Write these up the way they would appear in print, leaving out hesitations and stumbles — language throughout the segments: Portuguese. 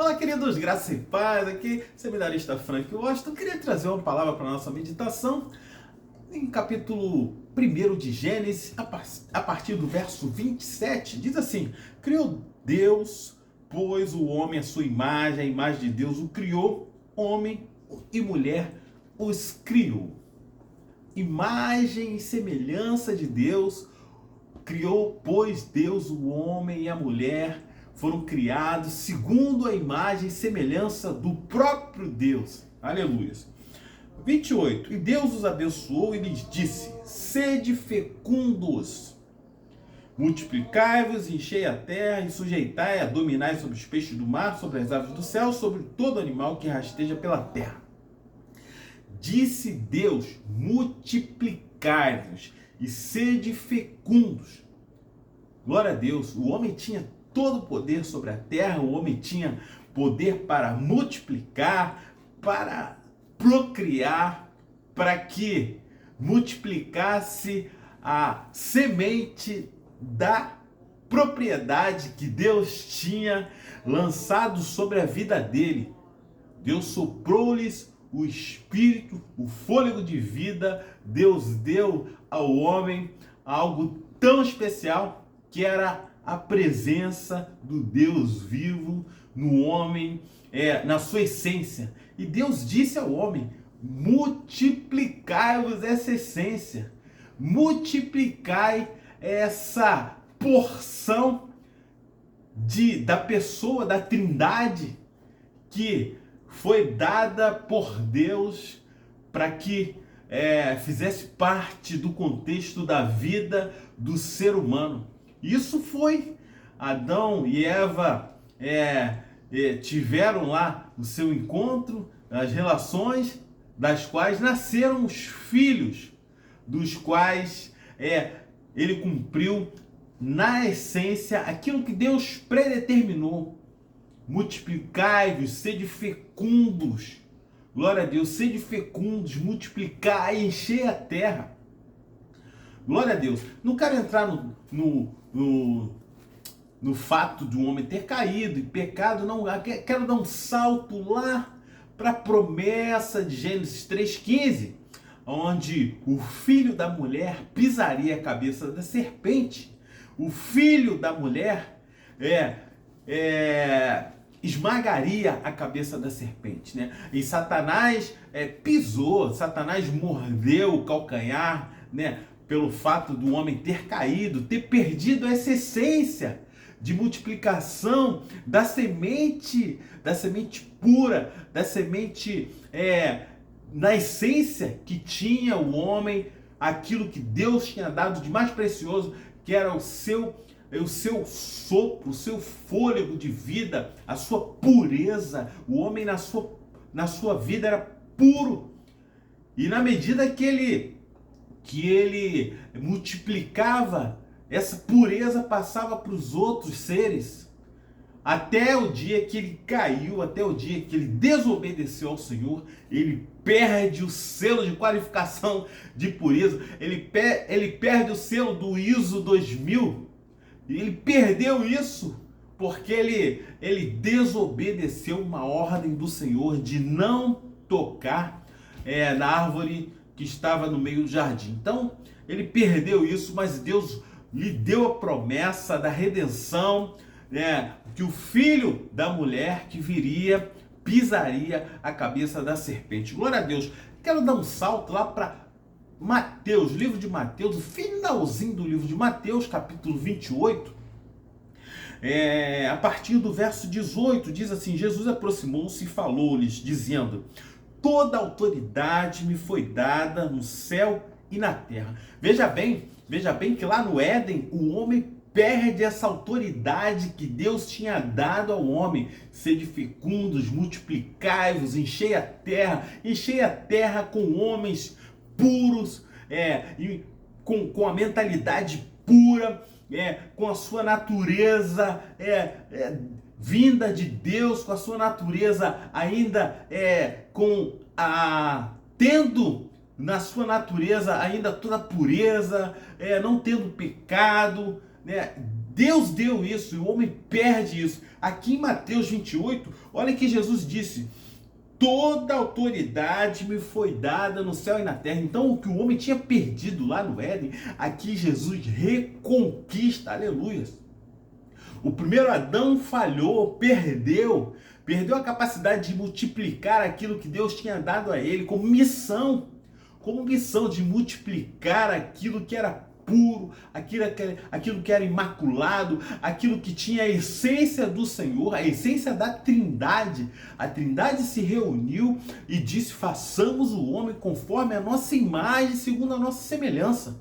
Fala, queridos, graça e paz, aqui seminarista Frank Washington. Queria trazer uma palavra para a nossa meditação em capítulo 1 de Gênesis, a partir do verso 27, diz assim: criou Deus, pois o homem à sua imagem, a imagem de Deus o criou, homem e mulher os criou. Imagem e semelhança de Deus criou, pois Deus o homem e a mulher foram criados segundo a imagem e semelhança do próprio Deus. Aleluia. 28. E Deus os abençoou e lhes disse: sede fecundos, multiplicai-vos, enchei a terra e sujeitai a dominai sobre os peixes do mar, sobre as aves do céu, sobre todo animal que rasteja pela terra. Disse Deus: multiplicai-vos e sede fecundos. Glória a Deus, o homem tinha todo o poder sobre a terra, o homem tinha poder para multiplicar, para procriar, para que multiplicasse a semente da propriedade que Deus tinha lançado sobre a vida dele. Deus soprou-lhes o espírito, o fôlego de vida. Deus deu ao homem algo tão especial, que era a presença do Deus vivo no homem, na sua essência. E Deus disse ao homem: multiplicai-vos essa essência, multiplicai essa porção da pessoa, da Trindade, que foi dada por Deus para que fizesse parte do contexto da vida do ser humano. Isso foi Adão e Eva tiveram lá o seu encontro, as relações das quais nasceram os filhos, dos quais ele cumpriu na essência aquilo que Deus predeterminou. Multiplicai-vos, sede fecundos. Glória a Deus, sede fecundos, multiplicai, enchei a terra. Glória a Deus. Não quero entrar no fato de um homem ter caído e pecado, não. Quero dar um salto lá para a promessa de Gênesis 3,15, onde o filho da mulher pisaria a cabeça da serpente. O filho da mulher esmagaria a cabeça da serpente, né? E Satanás pisou, Satanás mordeu o calcanhar, né? Pelo fato do homem ter caído, ter perdido essa essência de multiplicação da semente pura, da semente na essência que tinha o homem, aquilo que Deus tinha dado de mais precioso, que era o seu sopro, o seu fôlego de vida, a sua pureza. O homem na sua vida era puro. E na medida que ele multiplicava, essa pureza passava para os outros seres, até o dia que ele caiu, até o dia que ele desobedeceu ao Senhor. Ele perde o selo de qualificação de pureza, ele perde o selo do ISO 2000, ele perdeu isso porque ele desobedeceu uma ordem do Senhor de não tocar na árvore que estava no meio do jardim. Então ele perdeu isso, mas Deus lhe deu a promessa da redenção, que o filho da mulher que viria pisaria a cabeça da serpente. Glória a Deus. Quero dar um salto lá para Mateus, livro de Mateus, o finalzinho do livro de Mateus, capítulo 28, a partir do verso 18, diz assim: Jesus aproximou-se e falou-lhes, dizendo: toda autoridade me foi dada no céu e na terra. Veja bem que lá no Éden, o homem perde essa autoridade que Deus tinha dado ao homem. Sede fecundos, multiplicai-vos, enchei a terra com homens puros, e com a mentalidade pura, com a sua natureza vinda de Deus, com a sua natureza ainda tendo na sua natureza ainda toda a pureza, não tendo pecado, Deus deu isso e o homem perde isso. Aqui em Mateus 28, olha que Jesus disse: toda autoridade me foi dada no céu e na terra. Então o que o homem tinha perdido lá no Éden, aqui Jesus reconquista, aleluia. O primeiro Adão falhou, perdeu a capacidade de multiplicar aquilo que Deus tinha dado a ele como missão de multiplicar aquilo que era puro, aquilo que era imaculado, aquilo que tinha a essência do Senhor, a essência da Trindade. A Trindade se reuniu e disse: façamos o homem conforme a nossa imagem, segundo a nossa semelhança.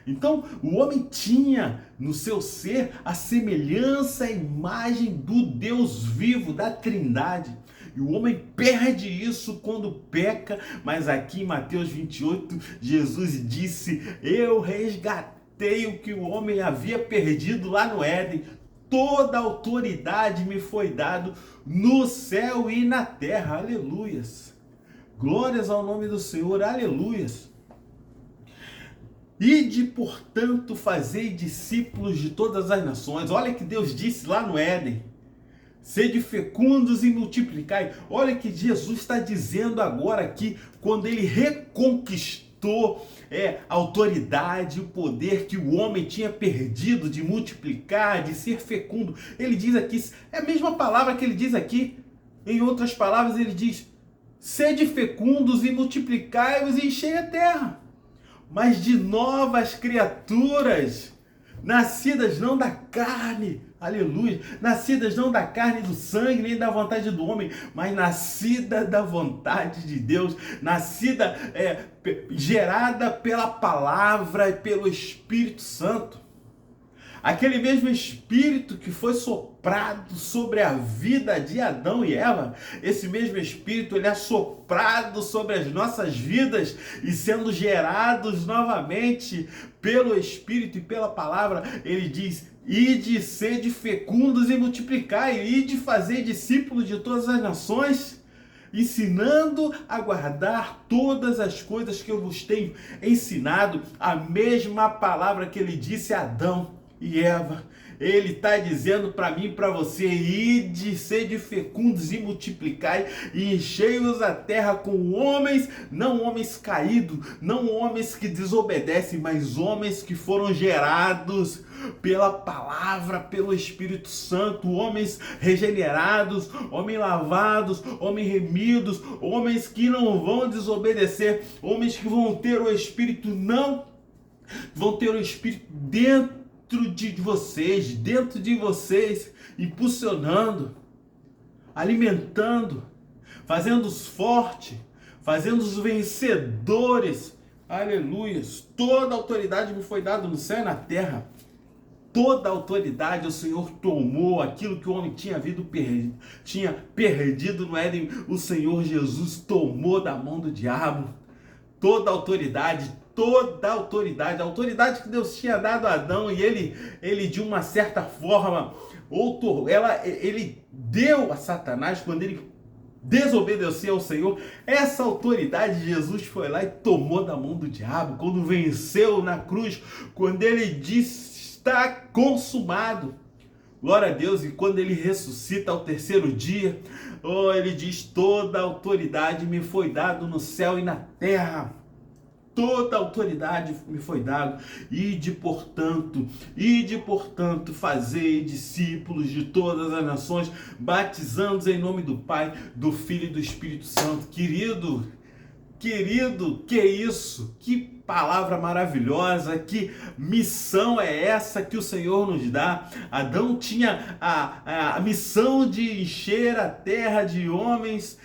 Então, o homem tinha no seu ser a semelhança, a imagem do Deus vivo, da Trindade. E o homem perde isso quando peca, mas aqui em Mateus 28, Jesus disse: eu resgatei o que o homem havia perdido lá no Éden. Toda autoridade me foi dada no céu e na terra. Aleluias. Glórias ao nome do Senhor. Aleluias. Ide, portanto, fazei discípulos de todas as nações. Olha que Deus disse lá no Éden: sede fecundos e multiplicai. Olha que Jesus está dizendo agora aqui, quando ele reconquistou a autoridade, o poder que o homem tinha perdido de multiplicar, de ser fecundo. Ele diz aqui, é a mesma palavra que ele diz aqui. Em outras palavras, ele diz: sede fecundos e multiplicai-vos e enchei a terra. Mas de novas criaturas, nascidas não da carne, aleluia, nascidas não da carne e do sangue, nem da vontade do homem, mas nascida da vontade de Deus, nascida, gerada pela palavra e pelo Espírito Santo. Aquele mesmo Espírito que foi soprado sobre a vida de Adão e Eva, esse mesmo Espírito, ele é soprado sobre as nossas vidas e sendo gerados novamente pelo Espírito e pela palavra. Ele diz: ide, sede fecundos e multiplicai, ide fazer discípulos de todas as nações, ensinando a guardar todas as coisas que eu vos tenho ensinado. A mesma palavra que ele disse a Adão e Eva, ele está dizendo para mim e para você: ide, sede fecundos e multiplicai, e enchei-os a terra com homens, não homens caídos, não homens que desobedecem, mas homens que foram gerados pela palavra, pelo Espírito Santo, homens regenerados, homens lavados, homens remidos, homens que não vão desobedecer, homens que vão ter o Espírito dentro de vocês, impulsionando, alimentando, fazendo-os fortes, fazendo-os vencedores. Aleluias. Toda autoridade me foi dada no céu e na terra. Toda autoridade o Senhor tomou. Aquilo que o homem tinha perdido no Éden, o Senhor Jesus tomou da mão do diabo. Toda autoridade, a autoridade que Deus tinha dado a Adão, e ele de uma certa forma, ele deu a Satanás quando ele desobedeceu ao Senhor. Essa autoridade Jesus foi lá e tomou da mão do diabo, quando venceu na cruz, quando ele disse: está consumado. Glória a Deus. E quando ele ressuscita ao terceiro dia, ele diz: toda a autoridade me foi dada no céu e na terra. Toda a autoridade me foi dada. Ide, portanto, fazei discípulos de todas as nações, batizando-os em nome do Pai, do Filho e do Espírito Santo. Querido, que isso? Que palavra maravilhosa, que missão é essa que o Senhor nos dá? Adão tinha a missão de encher a terra de homens,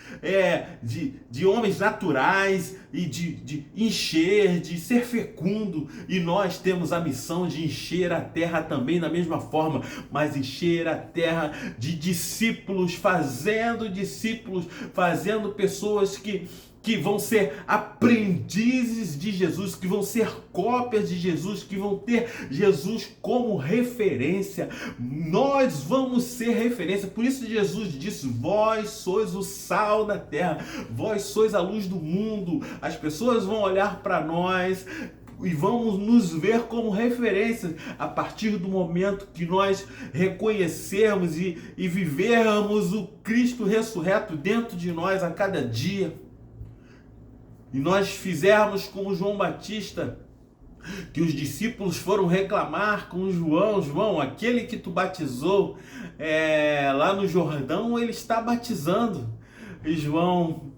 de homens naturais, e de encher, de ser fecundo, e nós temos a missão de encher a terra também da mesma forma, mas encher a terra de discípulos, fazendo pessoas que vão ser aprendizes de Jesus, que vão ser cópias de Jesus, que vão ter Jesus como referência. Nós vamos ser referência. Por isso Jesus disse: vós sois o sal da terra, vós sois a luz do mundo. As pessoas vão olhar para nós vamos nos ver como referências a partir do momento que nós reconhecermos e vivermos o Cristo ressurreto dentro de nós a cada dia. E nós fizermos como João Batista, que os discípulos foram reclamar com João: João, aquele que tu batizou lá no Jordão, ele está batizando. E João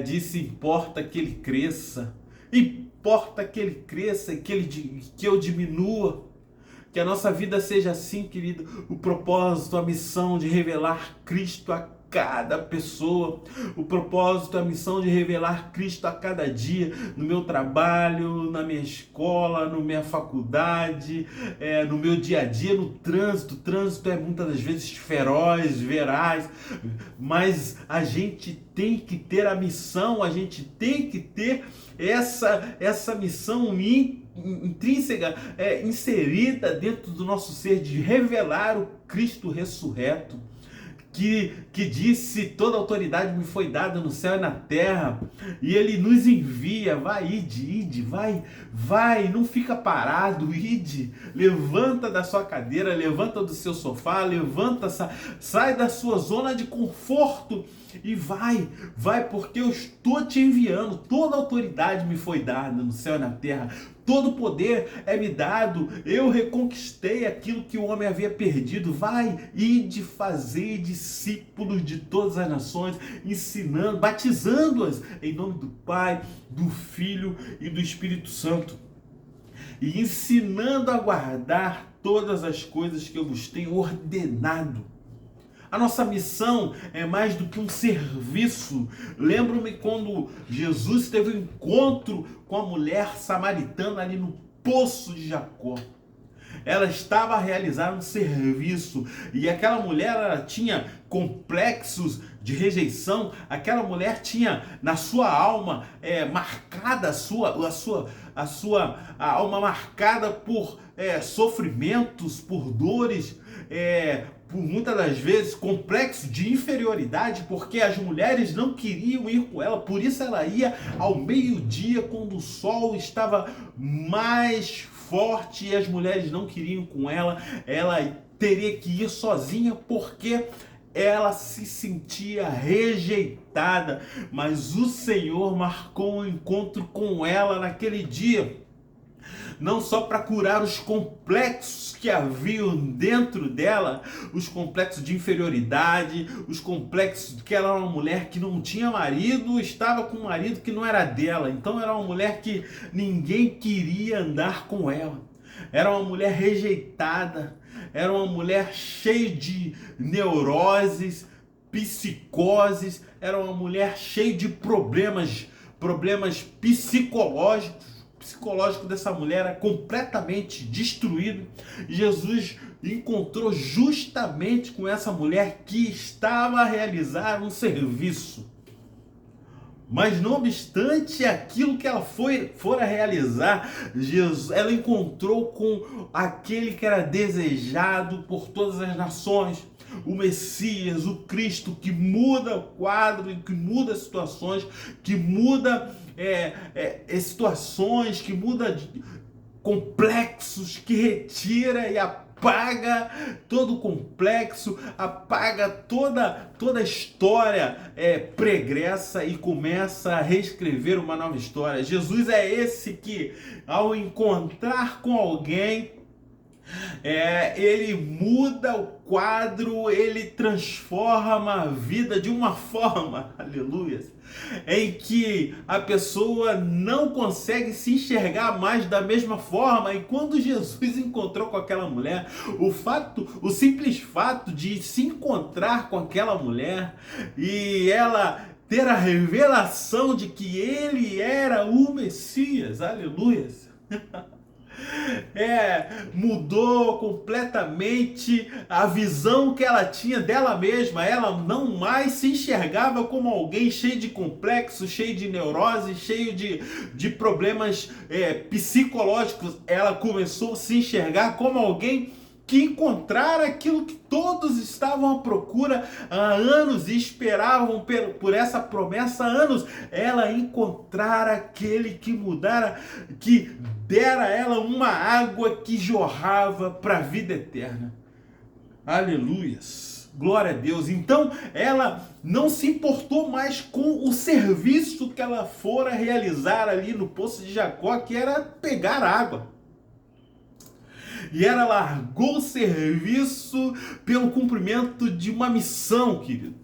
disse: importa que ele cresça, importa que ele cresça e que eu diminua. Que a nossa vida seja assim, querido, o propósito, a missão de revelar Cristo a cada pessoa, o propósito, a missão de revelar Cristo a cada dia, no meu trabalho, na minha escola, na minha faculdade, no meu dia a dia, no trânsito. O trânsito é muitas das vezes feroz, veraz, mas a gente tem que ter a missão, a gente tem que ter essa missão intrínseca, inserida dentro do nosso ser, de revelar o Cristo ressurreto, que disse: toda autoridade me foi dada no céu e na terra, e ele nos envia. Vai, ide, vai, não fica parado, ide, levanta da sua cadeira, levanta do seu sofá, levanta, sai da sua zona de conforto e vai, porque eu estou te enviando. Toda autoridade me foi dada no céu e na terra, todo poder é me dado, eu reconquistei aquilo que o homem havia perdido. Vai, ide fazer discípulos de todas as nações, ensinando, batizando-as em nome do Pai, do Filho e do Espírito Santo, e ensinando a guardar todas as coisas que eu vos tenho ordenado. A nossa missão é mais do que um serviço. Lembro-me quando Jesus teve um encontro com a mulher samaritana ali no poço de Jacó. Ela estava a realizar um serviço, e aquela mulher, ela tinha complexos de rejeição. Aquela mulher tinha na sua alma marcada a alma marcada por sofrimentos, por dores, por muitas das vezes complexo de inferioridade, porque as mulheres não queriam ir com ela. Por isso ela ia ao meio-dia, quando o sol estava mais forte, e as mulheres não queriam ir com ela. Ela teria que ir sozinha porque ela se sentia rejeitada, mas o Senhor marcou um encontro com ela naquele dia, não só para curar os complexos que haviam dentro dela, os complexos de inferioridade, os complexos de que ela era uma mulher que não tinha marido, estava com um marido que não era dela, então era uma mulher que ninguém queria andar com ela, era uma mulher rejeitada, era uma mulher cheia de neuroses, psicoses, era uma mulher cheia de problemas psicológico dessa mulher era completamente destruído. Jesus encontrou justamente com essa mulher que estava a realizar um serviço. Mas não obstante aquilo que ela fora realizar, ela encontrou com aquele que era desejado por todas as nações, o Messias, o Cristo, que muda o quadro, que muda situações, que muda situações, que muda complexos, que retira e apaga todo o complexo, apaga toda a história pregressa e começa a reescrever uma nova história. Jesus é esse que, ao encontrar com alguém, ele muda o quadro, ele transforma a vida de uma forma, aleluia, em que a pessoa não consegue se enxergar mais da mesma forma. E quando Jesus encontrou com aquela mulher, o simples fato de se encontrar com aquela mulher e ela ter a revelação de que ele era o Messias, aleluia, mudou completamente a visão que ela tinha dela mesma. Ela não mais se enxergava como alguém cheio de complexos, cheio de neurose, cheio de problemas psicológicos. Ela começou a se enxergar como alguém que encontrara aquilo que todos estavam à procura há anos e esperavam por essa promessa há anos. Ela encontrara aquele que mudara, que dera a ela uma água que jorrava para a vida eterna. Aleluias. Glória a Deus. Então, ela não se importou mais com o serviço que ela fora realizar ali no poço de Jacó, que era pegar água. E ela largou o serviço pelo cumprimento de uma missão, querido.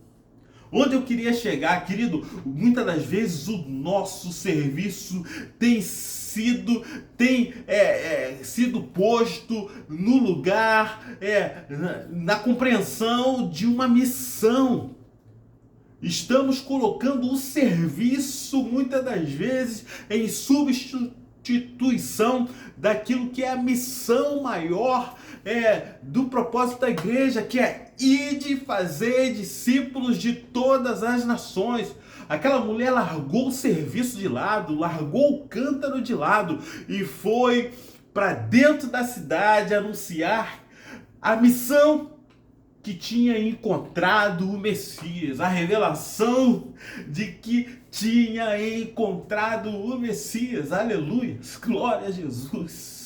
Onde eu queria chegar, querido, muitas das vezes o nosso serviço tem sido posto no lugar, na compreensão de uma missão. Estamos colocando o serviço, muitas das vezes, em substituição daquilo que é a missão maior do propósito da igreja, que é ide fazer discípulos de todas as nações. Aquela mulher largou o serviço de lado, largou o cântaro de lado e foi para dentro da cidade anunciar a missão que tinha encontrado o Messias, a revelação de que tinha encontrado o Messias. Aleluia, glória a Jesus.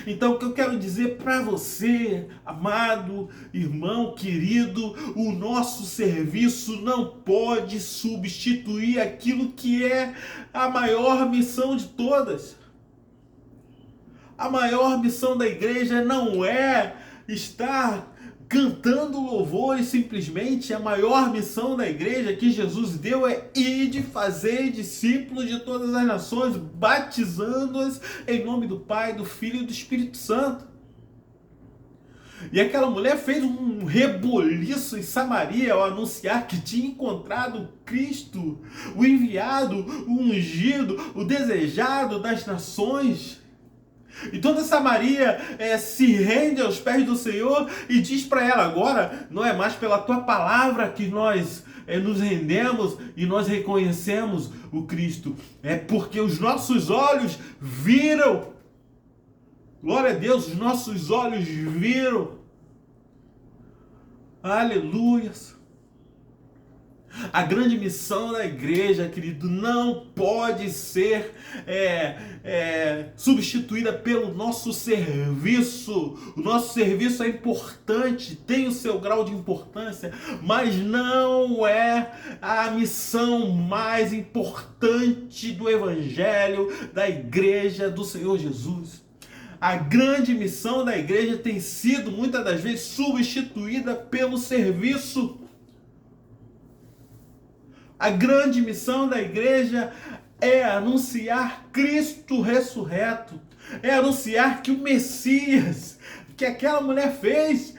Então, o que eu quero dizer para você, amado irmão querido, o nosso serviço não pode substituir aquilo que é a maior missão de todas. A maior missão da igreja não é estar cantando louvores simplesmente. A maior missão da igreja que Jesus deu é ir de fazer discípulos de todas as nações, batizando-as em nome do Pai, do Filho e do Espírito Santo. E aquela mulher fez um reboliço em Samaria ao anunciar que tinha encontrado Cristo, o enviado, o ungido, o desejado das nações. E toda Samaria se rende aos pés do Senhor e diz para ela: agora não é mais pela tua palavra que nós nos rendemos e nós reconhecemos o Cristo, é porque os nossos olhos viram. Glória a Deus, os nossos olhos viram. Aleluias. A grande missão da igreja, querido, não pode ser substituída pelo nosso serviço. O nosso serviço é importante, tem o seu grau de importância, mas não é a missão mais importante do Evangelho, da igreja do Senhor Jesus. A grande missão da igreja tem sido, muitas das vezes, substituída pelo serviço. A grande missão da igreja é anunciar Cristo ressurreto, é anunciar que o Messias, que aquela mulher fez,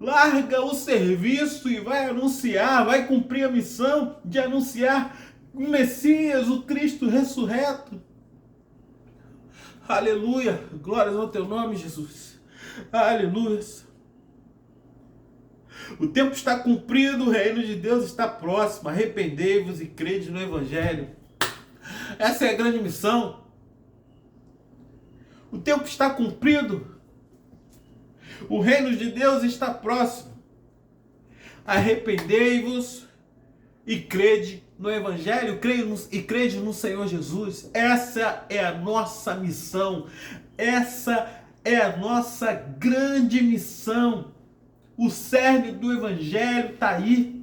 larga o serviço e vai anunciar, vai cumprir a missão de anunciar o Messias, o Cristo ressurreto. Aleluia, glórias ao teu nome, Jesus. Aleluia. O tempo está cumprido, o reino de Deus está próximo. Arrependei-vos e crede no Evangelho. Essa é a grande missão. O tempo está cumprido. O reino de Deus está próximo. Arrependei-vos e crede no Evangelho, crede no Senhor Jesus. Essa é a nossa missão. Essa é a nossa grande missão. O cerne do Evangelho está aí.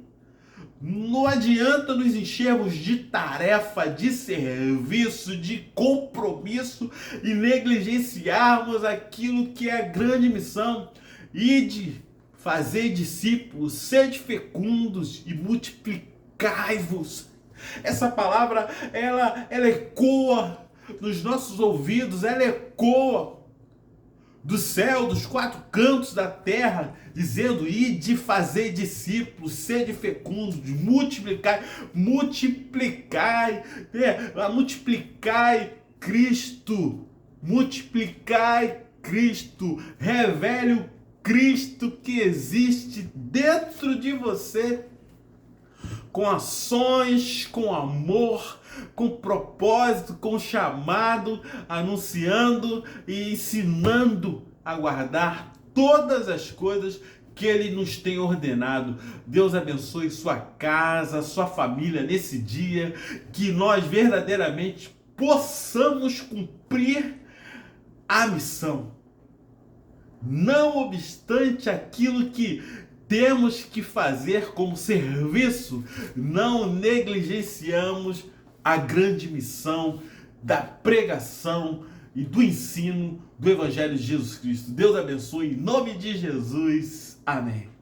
Não adianta nos enchermos de tarefa, de serviço, de compromisso e negligenciarmos aquilo que é a grande missão. Ide fazer discípulos, sede fecundos e multiplicai-vos. Essa palavra, ela ecoa nos nossos ouvidos, ela ecoa do céu, dos quatro cantos da terra, dizendo: ide fazer discípulos, sede fecundos, multiplicai Cristo, multiplicai Cristo, revele o Cristo que existe dentro de você, com ações, com amor, com propósito, com chamado, anunciando e ensinando a guardar todas as coisas que Ele nos tem ordenado. Deus abençoe sua casa, sua família nesse dia, que nós verdadeiramente possamos cumprir a missão. Não obstante aquilo que temos que fazer como serviço, não negligenciamos a grande missão da pregação e do ensino do Evangelho de Jesus Cristo. Deus abençoe em nome de Jesus. Amém.